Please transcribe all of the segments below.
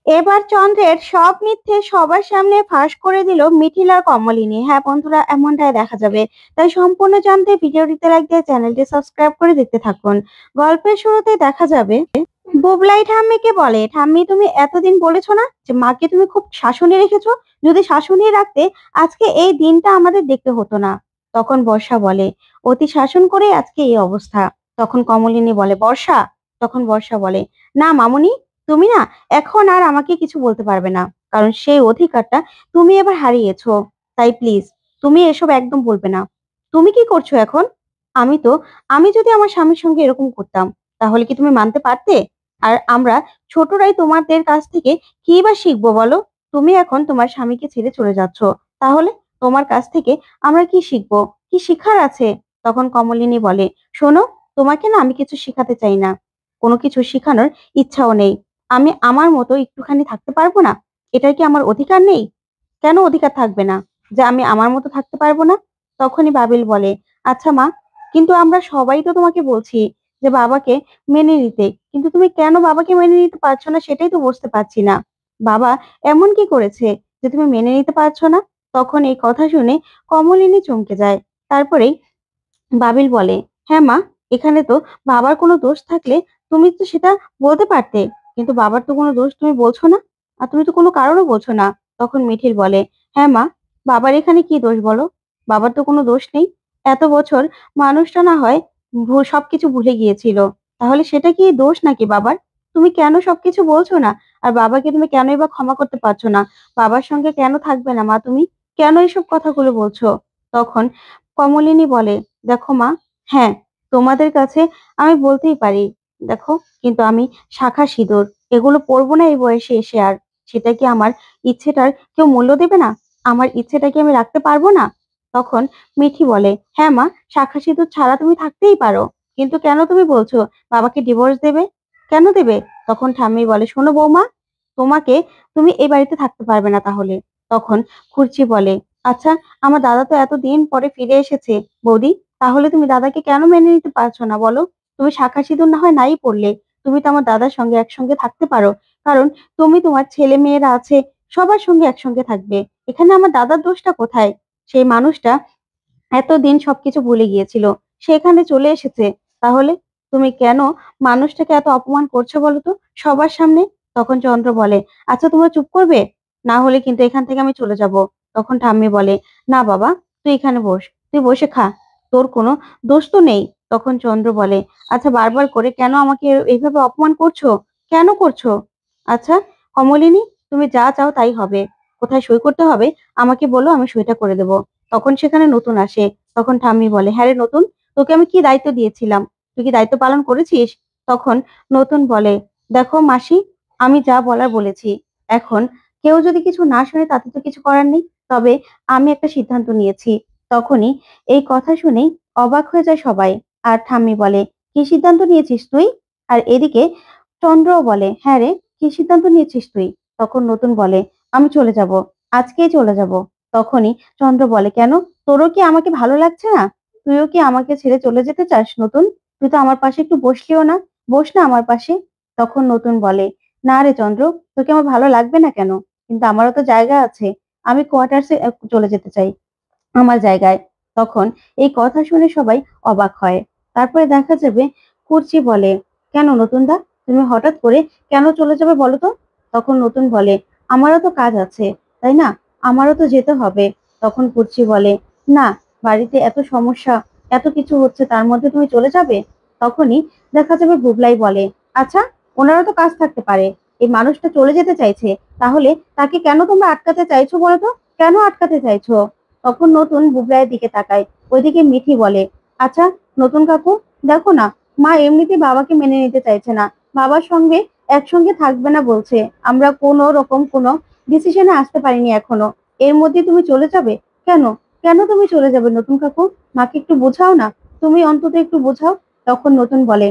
এবার চন্দ্রের সব মিথ্যে সবার সামনে ফাঁস করে দিল মিঠিল আর কমলিনী। হ্যাঁ বন্ধুরা, এমনটাই দেখা যাবে। তাই সম্পূর্ণ জানতে ভিডিওটিতে লাইক দিয়ে চ্যানেলটি সাবস্ক্রাইব করে দেখতে থাকুন। গল্পের শুরুতে দেখা যাবে বুবলাই ঠাম্মিকে বলে, ঠাম্মি তুমি এতদিন বলেছো না যে মাকে তুমি খুব শাসনে রেখেছো, যদি শাসনে রাখতে আজকে এই দিনটা আমাদের দেখতে হতো না। তখন বর্ষা বলে, অতি শাসন করে আজকে এই অবস্থা। তখন কমলিনী বলে, বর্ষা? তখন বর্ষা বলে, না মামুনি, তুমি না এখন আর আমাকে কিছু বলতে পারবে না, কারণ সেই অধিকারটা তুমি এবার হারিয়েছো। তাই প্লিজ তুমি এসব একদম বলবে না। তুমি কি করছো এখন? আমি তো আমি যদি আমার স্বামীর সঙ্গে এরকম করতাম, তাহলে কি তুমি মানতে পারতে? আর আমরা ছোটরাই তোমাদের কাছ থেকে কি বা শিখবো বলো? তুমি এখন তোমার স্বামীকে ছেড়ে চলে যাচ্ছ, তাহলে তোমার কাছ থেকে আমরা কি শিখবো? কি শিখার আছে? তখন কমলিনী বলে, শোনো, তোমাকে না আমি কিছু শিখাতে চাই না, কোনো কিছু শিখানোর ইচ্ছাও নেই। আমি আমার মতো একটুখানি থাকতে পারবো না? এটার কি আমার অধিকার নেই? কেন অধিকার থাকবে না যে আমি আমার মতো থাকতে পারবো না? তখনই বাবিল বলে, আচ্ছা মা, কিন্তু আমরা সবাই তো তোমাকে বলছি যে বাবাকে মেনে নিতে, কিন্তু তুমি কেন বাবাকে মেনে নিতে পারছো না সেটাই তো বুঝতে পারছি না। বাবা এমন কি করেছে যে তুমি মেনে নিতে পারছো না? তখন এই কথা শুনে কমলিনী চমকে যায়। তারপরেই বাবিল বলে, হ্যাঁ মা, এখানে তো বাবার কোনো দোষ থাকলে তুমি তো সেটা বলতে পারতে, কিন্তু বাবার তো কোনো দোষ তুমি বলছো না, আর তুমি তো কোনো কারণও বলছো না। তখন মিঠিল বলে, হ্যাঁ মা, বাবার এখানে কি দোষ বলো? বাবার তো কোনো দোষ নেই। এত বছর মানুষটা না হয় সবকিছু ভুলে গিয়েছিল, তাহলে সেটা কি দোষ নাকি বাবার? তুমি কেন সবকিছু বলছো না? আর বাবাকে তুমি কেনই বা ক্ষমা করতে পারছো না? বাবার সঙ্গে কেন থাকবে না মা তুমি? কেন এসব কথাগুলো বলছো? তখন কমলিনী বলে, দেখো মা, হ্যাঁ, তোমাদের কাছে আমি বলতেই পারি, দেখো, কিন্তু আমি শাঁখা সিঁদুর এগুলো পরবো না এই বয়সে এসে। আর সেটা কি আমার ইচ্ছেটার কেউ মূল্য দেবে না? আমার ইচ্ছেটা কি আমি রাখতে পারবো না? তখন মিঠি বলে, হ্যাঁ মা, শাঁখা সিঁদুর ছাড়া তুমি থাকতেই পারো, কিন্তু কেন তুমি বলছো বাবাকে ডিভোর্স দেবে? কেন দেবে? তখন ঠাম্মি বলে, শোনো বৌমা, তোমাকে তুমি এই বাড়িতে থাকতে পারবে না তাহলে। তখন খুরচি বলে, আচ্ছা, আমার দাদা তো এতদিন পরে ফিরে এসেছে বৌদি, তাহলে তুমি দাদাকে কেন মেনে নিতে পারছো না বলো? তুমি শাঁখা সিঁদুর না হয় নাই পড়লে, তুমি তো আমার দাদার সঙ্গে একসঙ্গে থাকতে পারো, কারণ তুমি তোমার ছেলে মেয়েরা আছে, সবার সঙ্গে একসঙ্গে থাকবে। এখানে আমার দাদার দোষটা কোথায়? সেই মানুষটা এতদিন সবকিছু ভুলে গিয়েছিল, সে এখানে চলে এসেছে, তাহলে তুমি কেন মানুষটাকে এত অপমান করছো বলো তো সবার সামনে? তখন চন্দ্র বলে, আচ্ছা তোমরা চুপ করবে, না হলে কিন্তু এখান থেকে আমি চলে যাব। তখন ঠাম্মি বলে, না বাবা, তুই এখানে বস, তুই বসে খা, তোর কোনো দোষ তো নেই। তখন চন্দ্র বলে, আচ্ছা বারবার করে কেন আমাকে এইভাবে অপমান করছো? কেন করছো? আচ্ছা কমলিনী, তুমি যা চাও তাই হবে। কোথায় সই করতে হবে আমাকে বলো, আমি সইটা করে দেবো। তখন সেখানে নতুন আসে। তখন ঠাম্মি বলে, হ্যাঁ রে নতুন, তোকে আমি কি দায়িত্ব দিয়েছিলাম, তুই কি দায়িত্ব পালন করেছিস? তখন নতুন বলে, দেখো মাসি, আমি যা বলার বলেছি, এখন কেউ যদি কিছু না শুনে তাতে তো কিছু করার নেই, তবে আমি একটা সিদ্ধান্ত নিয়েছি। তখনই এই কথা শুনেই অবাক হয়ে যায় সবাই। আর ঠাম্মি বলে, কি সিদ্ধান্ত নিয়েছিস তুই? আর এদিকে চন্দ্রও বলে, হ্যাঁ রে, কি সিদ্ধান্ত নিয়েছিস তুই? তখন নতুন বলে, আমি চলে যাব, আজকেই চলে যাব। তখনই চন্দ্র বলে, কেন, তোরও কি আমাকে ভালো লাগছে না? তুইও কি আমাকে ছেড়ে চলে যেতে চাস নতুন? তুই তো আমার পাশে একটু বসলিও না, বস না আমার পাশে। তখন নতুন বলে, না রে চন্দ্র, তোকে আমার ভালো লাগবে না কেন? কিন্তু আমারও তো জায়গা আছে, আমি কোয়ার্টার্সে চলে যেতে চাই আমার জায়গায়। তখন এই কথা শুনে সবাই অবাক হয়। তারপরে দেখা যাবে কুর্চি বলে, কেন নতুন দা, তুমি হঠাৎ করে কেন চলে যাবে বলো তো? তখন নতুন বলে, আমারও তো কাজ আছে, তাই না, আমারও তো যেতে হবে। তখন কুর্চি বলে, না, বাড়িতে এত সমস্যা, এত কিছু হচ্ছে, তার মধ্যে তুমি চলে যাবে? তখনই দেখা যাবে বুবলাই বলে, আচ্ছা, ওনারও তো কাজ থাকতে পারে, এই মানুষটা চলে যেতে চাইছে, তাহলে তাকে কেন তোমরা আটকাতে চাইছো বলো তো? কেন আটকাতে চাইছো? তখন নতুন বুবলাইয়ের দিকে তাকায়। ওইদিকে মিঠি বলে, আচ্ছা নতুন কাকু, দেখো না, মা এমনিতে বাবাকে মেনে নিতে চাইছে না, বাবার সঙ্গে একসঙ্গে থাকবে না বলছে, আমরা কোনো রকম কোনো ডিসিশনে আসতে পারিনি এখনো, এর মধ্যে তুমি চলে যাবে? কেন, কেন তুমি চলে যাবে নতুন কাকু? মাকে একটু বোঝাও না, তুমি অন্তত একটু বোঝাও। তখন নতুন বলে,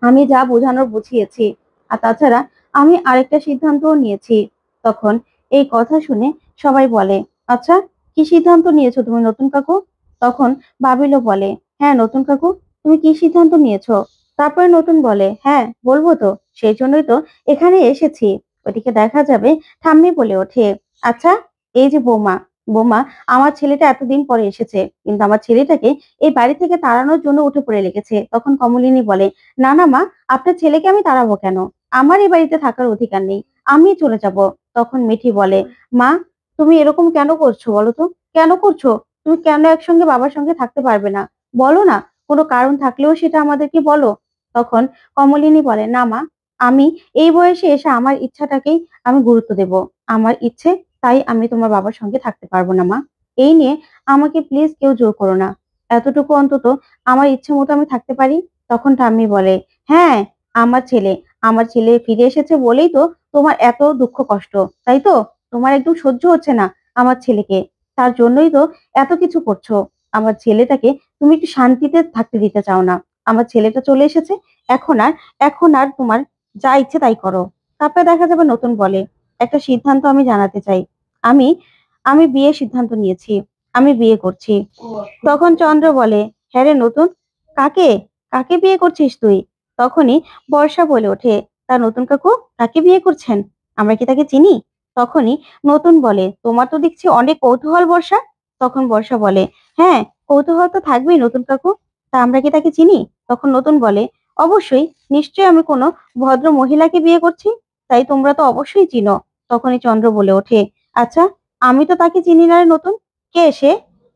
আমি যা বোঝানোর বুঝিয়েছি, আর তাছাড়া আমি আরেকটা সিদ্ধান্তও নিয়েছি। তখন এই কথা শুনে সবাই বলে, আচ্ছা, কি সিদ্ধান্ত নিয়েছো তুমি নতুন কাকু? তখন বাবিলও বলে, হ্যাঁ নতুন কাকু, তুমি কি সিদ্ধান্ত নিয়েছো? তারপরে নতুন বলে, হ্যাঁ বলবো তো, সেই জন্যই তো এখানে এসেছি। ওদিকে দেখা যাবে ঠাম্মি বলে ওঠে, আচ্ছা এই যে বৌমা, বৌমা আমার ছেলেটা এতদিন পরে এসেছে, কিন্তু আমার ছেলেটাকে এই বাড়ি থেকে তাড়ানোর জন্য উঠে পড়ে লেগেছে। তখন কমলিনী বলে, না না মা, আপনার ছেলেকে আমি তাড়াবো কেন? আমার এই বাড়িতে থাকার অধিকার নেই, আমি চলে যাব। তখন মিঠি বলে, মা তুমি এরকম কেন করছো বলো তো? কেন করছো? তুমি কেন একসঙ্গে বাবার সঙ্গে থাকতে পারবে না? বলো না, কোনো কারণ থাকলেও সেটা আমাদেরকে বলো। তখন কমলিনী বলে, না মা, আমি এই বয়সে এসে আমার ইচ্ছাটাকেই আমি গুরুত্ব দেব। আমার ইচ্ছে, তাই আমি তোমার বাবার সঙ্গে থাকতে পারবো না মা। এই নিয়ে আমাকে প্লিজ কেউ জোর করো না। এতটুকু অন্তত আমার ইচ্ছে মতো আমি থাকতে পারি। তখন ঠাম্মি বলে, হ্যাঁ, আমার ছেলে, আমার ছেলে ফিরে এসেছে বলেই তো তোমার এত দুঃখ কষ্ট, তাই তো? তোমার একদম সহ্য হচ্ছে না আমার ছেলেকে, তার জন্যই তো এত কিছু করছো। আমার ছেলেটাকে তুমি একটু শান্তিতে থাকতে দিতে চাও না। আমার ছেলেটা চলে এসেছে, এখন আর এখন আর তোমার যা ইচ্ছে তাই করো। তারপরে দেখা যাবে নতুন বলে, একটা সিদ্ধান্ত আমি জানাতে চাই। আমি আমি বিয়ের সিদ্ধান্ত নিয়েছি, আমি বিয়ে করছি। তখন চন্দ্র বলে, হ্যাঁ রে নতুন, কাকে কাকে বিয়ে করছিস তুই? তখনই বর্ষা বলে ওঠে, তা নতুন কাকু কাকে বিয়ে করছেন? আমরা কি তাকে চিনি? তখনই নতুন বলে, তোমার তো দেখছি অনেক কৌতূহল বর্ষা। তখন বর্ষা বলে, হ্যাঁ, কৌতূহল তো থাকবেই নতুন কাকু, তা আমরা কি তাকে চিনি? তখন নতুন বলে, অবশ্যই, নিশ্চয়ই আমি কোনো ভদ্র মহিলাকে বিয়ে করছি, তাই তোমরা তো অবশ্যই চিনো। তখনই চন্দ্র বলে ওঠে, আচ্ছা, আমি তো তাকে চিনি না রে নতুন, কে সে?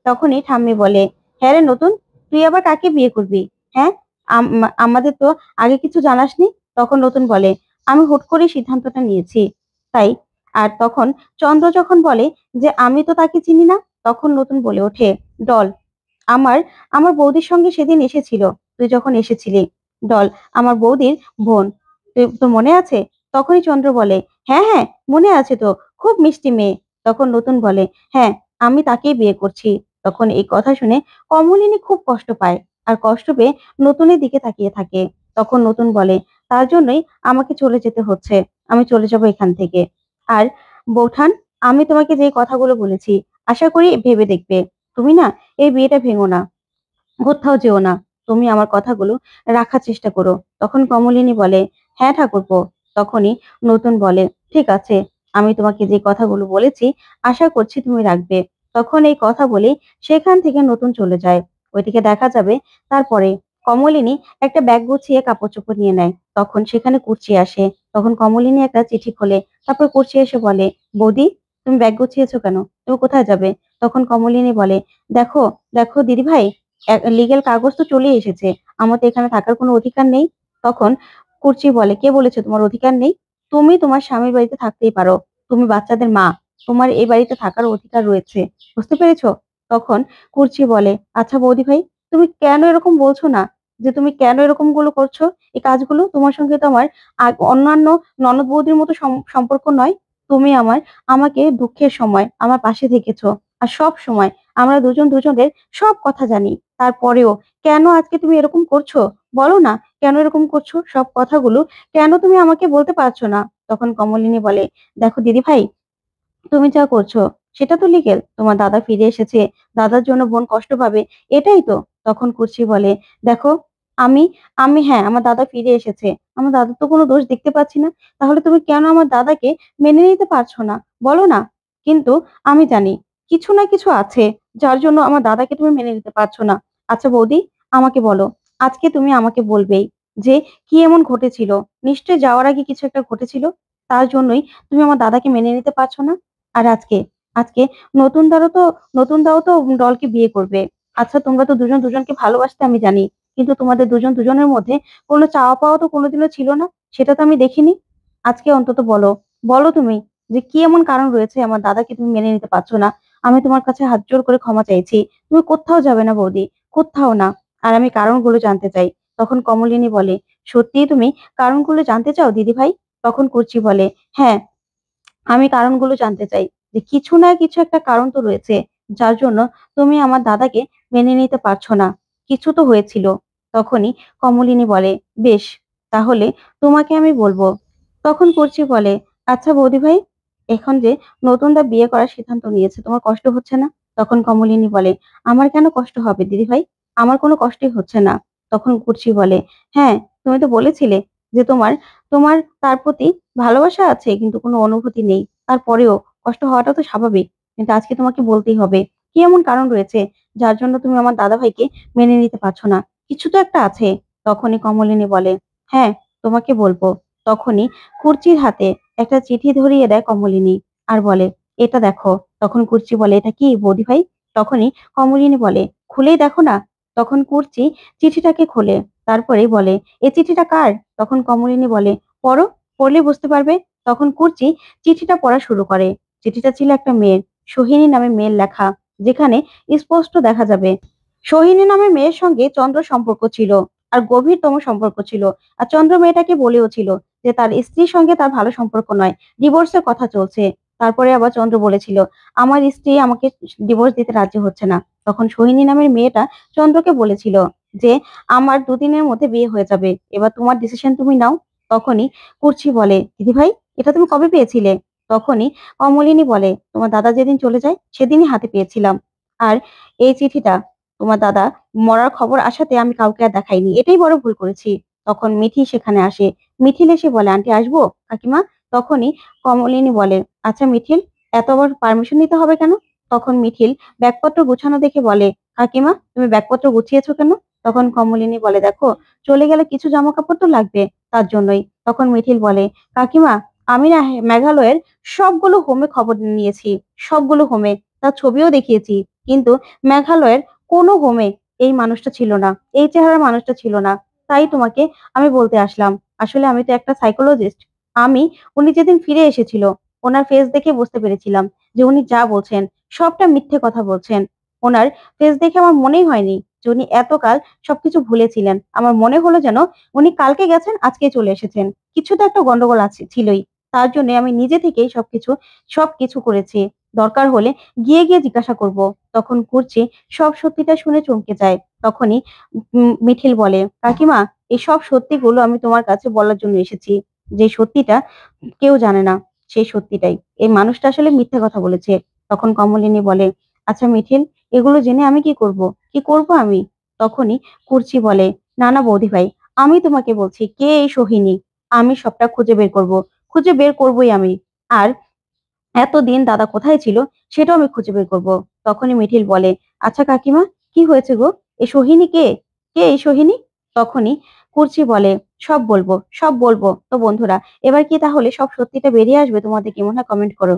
তখনই ঠাম্মি বলে, হ্যাঁ রে নতুন, তুই আবার কাকে বিয়ে করবি? হ্যাঁ, আমাদের তো আগে কিছু জানাসনি। তখন নতুন বলে, আমি হুট করে সিদ্ধান্তটা নিয়েছি, তাই। আর তখন চন্দ্র যখন বলে যে আমি তো তাকে চিনি না, তখন নতুন বলে ওঠে, ডল, আমার আমার বৌদির সঙ্গে সেদিন এসেছিল, তুই যখন এসেছিলি, ডল, আমার বৌদির বোন, তোর মনে আছে? তখনই চন্দ্র বলে, হ্যাঁ হ্যাঁ, মনে আছে তো, খুব মিষ্টি মেয়ে। তখন নতুন বলে, হ্যাঁ, আমি তাকেই বিয়ে করছি। তখন এই কথা শুনে কমলিনী খুব কষ্ট পায়, আর কষ্ট পেয়ে নতুনের দিকে তাকিয়ে থাকে। তখন নতুন বলে, তার জন্যই আমাকে চলে যেতে হচ্ছে, আমি চলে যাব এখান থেকে। আর বৌঠান, আমি তোমাকে যে কথাগুলো বলেছি, আশা করি ভেবে দেখবে। তুমি না এই বিয়েটা ভেঙো না, কোথাও যেও না। তুমি আমার কথাগুলো রাখার চেষ্টা করো। তখন কমলিনী বলে, হ্যাঁ ঠাকুরপো। তখনই নতুন বলে, ঠিক আছে, আমি তোমাকে যে কথাগুলো বলেছি আশা করছি তুমি রাখবে। তখন এই কথা বলে সেখান থেকে নতুন চলে যায়। ওইদিকে দেখা যাবে তারপরে কমলিনী একটা ব্যাগ গুছিয়ে কাপড় চোপড় নিয়ে নেয়। তখন সেখানে কুর্চি আসে। তখন কমলিনী একটা চিঠি খোলে, তারপর কুর্চি এসে বলে, বৌদি, তুমি ব্যাগ গুছিয়েছো কেন? তুমি কোথায় যাবে? তখন কমলিনী বলে, দেখো দেখো দিদি ভাই, লিগ্যাল কাগজ তো চলে এসেছে, আমার তো এখানে থাকার কোনো অধিকার নেই। তখন কুর্চি বলে, কে বলেছে তোমার অধিকার নেই? তুমি তোমার স্বামীর বাড়িতে থাকতেই পারো, তুমি বাচ্চাদের মা, তোমার এই বাড়িতে থাকার অধিকার রয়েছে, বুঝতে পেরেছো? তখন কুর্চি বলে, আচ্ছা বৌদি ভাই, তুমি কেন এরকম বলছো না, যে তুমি কেন এরকম গুলো করছো? এই কাজগুলো তোমার সঙ্গে তো আমার অন্যান্য ননদ বৌদির মতো সম্পর্ক নয়। তুমি আমাকে দুঃখের সময় আমার পাশে থেকেছো, আর সব সময় আমরা দুজন দুজনের সব কথা জানি। তারপরেও কেন আজকে তুমি এরকম করছো? বলো না, কেন এরকম করছো? সব কথাগুলো কেন তুমি আমাকে বলতে পারছো না? তখন কমলিনী বলে, দেখো দিদি ভাই, তুমি যা করছো সেটা তো লিগেল। তোমার দাদা ফিরে এসেছে, দাদার জন্য বোন কষ্ট পাবে, এটাই তো। তখন কুর্চি বলে, দেখো, আমি আমি হ্যাঁ, আমার দাদা ফিরে এসেছে, আমার দাদার তো কোনো দোষ দেখতে পাচ্ছি না, তাহলে তুমি কেন আমার দাদাকে মেনে নিতে পারছো না? বলো না। কিন্তু আমি জানি কিছু না কিছু আছে যার জন্য আমার দাদাকে তুমি মেনে নিতে পারছো না। আচ্ছা বৌদি, আমাকে বলো, আজকে তুমি আমাকে বলবেই যে কি এমন ঘটেছিল। নিশ্চয়ই যাওয়ার আগে কিছু একটা ঘটেছিল, তার জন্যই তুমি আমার দাদাকে মেনে নিতে পারছো না। আর আজকে আজকে নতুন দাও তো ডলকে বিয়ে করবে। আচ্ছা, তোমরা তো দুজন দুজনকে ভালোবাসতে আমি জানি, কিন্তু তোমাদের দুজন দুজনের মধ্যে কোনো চাওয়া পাওয়া তো কোনোদিনও ছিল না, সেটা তো আমি দেখিনি। আজকে অন্তত বলো, বলো তুমি, যে কি এমন কারণ রয়েছে আমার দাদাকে তুমি মেনে নিতে পারছো না? আমি তোমার কাছে হাত জোড় করে ক্ষমা চাইছি, তুমি কোথাও যাবে না বৌদি, কোথাও না। আর আমি কারণগুলো জানতে চাই। তখন কমলিনী বলে, সত্যিই তুমি কারণগুলো জানতে চাও দিদি ভাই? তখন কুর্চি বলে, হ্যাঁ, আমি কারণগুলো জানতে চাই, যে কিছু না কিছু একটা কারণ তো রয়েছে যার জন্য তুমি আমার দাদাকে মেনে নিতে পারছো না, কিছু তো হয়েছিল। তখনই কমলিনী বলে, বেশ, তাহলে তোমাকে আমি বলবো। তখন কুর্চি বলে, আচ্ছা বৌদি ভাই, এখন যে নতুন দা বিয়ে করার সিদ্ধান্ত নিয়েছে, তোমার কষ্ট হচ্ছে না? তখন কমলিনী বলে, আমার কেন কষ্ট হবে দিদি ভাই, আমার কোনো কষ্টই হচ্ছে না। তখন কুর্চি বলে, হ্যাঁ, তুমি তো বলেছিলে যে তোমার তোমার তার প্রতি ভালোবাসা আছে কিন্তু কোনো অনুভূতি নেই। তারপরেও কষ্ট হওয়াটা তো স্বাভাবিক। কিন্তু আজকে তোমাকে বলতেই হবে। কি এমন কারণ রয়েছে যার জন্য তুমি আমার দাদাভাইকে মেনে নিতে পারছো না? কিছু তো একটা আছে। তখনই কমলিনী বলে, "হ্যাঁ, তোমাকে বলবো।" তখনই কুর্চির হাতে একটা চিঠি ধরিয়ে দেয় কমলিনী আর বলে, "এটা দেখো।" তখন কুর্চি বলে, "এটা কি বৌদি ভাই?" তখনই কমলিনী বলে, "খুলেই দেখো না।" তখন কুর্চি চিঠিটাকে খোলে। তারপরেই বলে, "এ চিঠিটা কার?" তখন কমলিনী বলে, "পড়ো, পড়লেই বুঝতে পারবে।" তখন কুর্চি চিঠিটা পড়া শুরু করে। চিঠিটা ছিল একটা মেয়ের, সোহিনী নামে মেয়ের লেখা, যেখানে স্পষ্ট দেখা যাবে সোহিনী নামের মেয়ের সঙ্গে চন্দ্র সম্পর্ক ছিল আর গভীরতম সম্পর্ক ছিল। আর চন্দ্র মেয়েটাকে বলেও ছিল যে তার স্ত্রীর সঙ্গে তার ভালো সম্পর্ক নয়, ডিভোর্সের কথা চলছে। তারপরে আবার চন্দ্র বলেছিল, "আমার স্ত্রী আমাকে ডিভোর্স দিতে রাজি হচ্ছে না।" তখন সোহিনী নামের মেয়েটা চন্দ্রকে বলেছিল যে, "আমার দুদিনের মধ্যে বিয়ে হয়ে যাবে। এবার তোমার ডিসিশন তুমি নাও।" তখনই কুর্চি বলে, "দিদিভাই, এটা তুমি কবে পেয়েছিলে?" তখনই কমলিনী বলে, "তোমার দাদা যেদিন চলে যায় সেদিনই হাতে পেয়েছিলাম। আর এই চিঠিটা তোমার দাদা মরার খবর আসাতে আমি কাউকে আর দেখাইনি। এটাই বড় ভুল করেছি।" তখন মিঠি সেখানে আসে। মিঠিল এসে বলে, "আন্টি আসবো কাকিমা?" তখনই কমলিনী বলে, "আচ্ছা মিঠিল, এত আবার পারমিশন নিতে হবে কেন?" তখন মিঠিল ব্যাগপত্র গুছানো দেখে বলে, "কাকিমা, তুমি ব্যাগপত্র গুছিয়েছো কেন?" তখন কমলিনী বলে, "দেখো, চলে গেলে কিছু জামাকাপড় তো লাগবে, তার জন্যই।" তখন মিঠিল বলে, "কাকিমা, আমি না মেঘালয়ের সবগুলো হোমে খবর নিয়েছি। সবগুলো হোমে। তার ছবিও দেখিয়েছি। কিন্তু মেঘালয়ের কোনো হোমে এই মানুষটা ছিল না। এই চেহারার মানুষটা ছিল না। তাই তোমাকে আমি বলতে আসলাম। আসলে আমি তো একটা সাইকোলজিস্ট। আমি উনি যেদিন ফিরে এসেছিল, উনার ফেস দেখে বুঝতে পেরেছিলাম যে উনি যা বলছেন সবটা মিথ্যে কথা বলছেন। উনার ফেস দেখে আমার মনেই হয়নি যে উনি এতকাল সবকিছু ভুলেছিলেন। আমার মনে হলো যেন উনি কালকে গেছেন, আজকেই চলে এসেছেন। কিছু তো একটা গন্ডগোল আছে ছিলই। তার জন্য আমি নিজে থেকেই সবকিছু করেছি। দরকার হলে গিয়ে জিজ্ঞাসা করব।" তখন কুর্চি সব সত্যিটা শুনে চমকে যায়। তখনই মিঠিল বলে, "কাকিমা, এই সব সত্যিগুলো আমি তোমার কাছে বলার জন্য এসেছি। যে সত্যিটা কেউ জানে না, সেই সত্যিটাই। এই মানুষটা আসলে মিথ্যে কথা বলেছে।" তখন কমলিনী বলে, "আচ্ছা মিঠিল, এগুলো জেনে আমি কি করব? কি করব আমি?" তখনই কুর্চি বলে, "না, না বৌদি ভাই, আমি তোমাকে বলছি কে এই সোহিনী। আমি সবটা খুঁজে বের করব। খুঁজে বের করবই আমি। আর এতদিন দাদা কোথায় ছিল সেটাও আমি খুঁজে বের করব।" তখনই মিঠিল বলে, "আচ্ছা কাকিমা, কি হয়েছে গো? এই সোহিনী কে? কে এই সোহিনী?" তখনই কুর্চি বলে, "সব বলবো, সব বলবো।" তো বন্ধুরা, এবার কি তাহলে সব সত্যিটা বেরিয়ে আসবে? তোমাদের কি মনে হয় কমেন্ট করো।